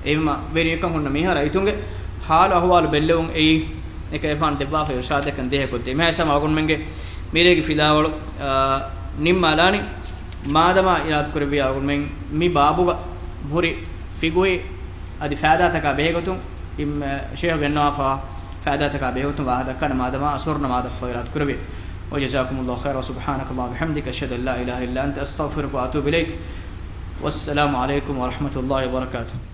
evma veri ekam honna mihara itunge halu ahwal bellewun ei එක එෆාන් දෙපා ෆේ ශාදකන් දෙහ කොත් මේ හැසම අගුන් මෙන්ගේ මීරේගේ ෆිදාවල නිම්මාලානි මාදම ඉරාත් කරවි අගුන් මෙන් මි බාබුග මුරි ෆිගුයි අදි ෆාදාතක බෙහෙගතුන් ඉම් ෂේහ වෙන්නාෆා ෆාදාතක බෙහෙගතුන් වාහදකන මාදම අසුර්න මාද ෆයිරාත් කරවි وجزاكم الله خيرا وسبحانك الله وبحمدك أشهد أن لا إله إلا أنت أستغفرك وأتوب إليك والسلام عليكم ورحمة الله وبركاته.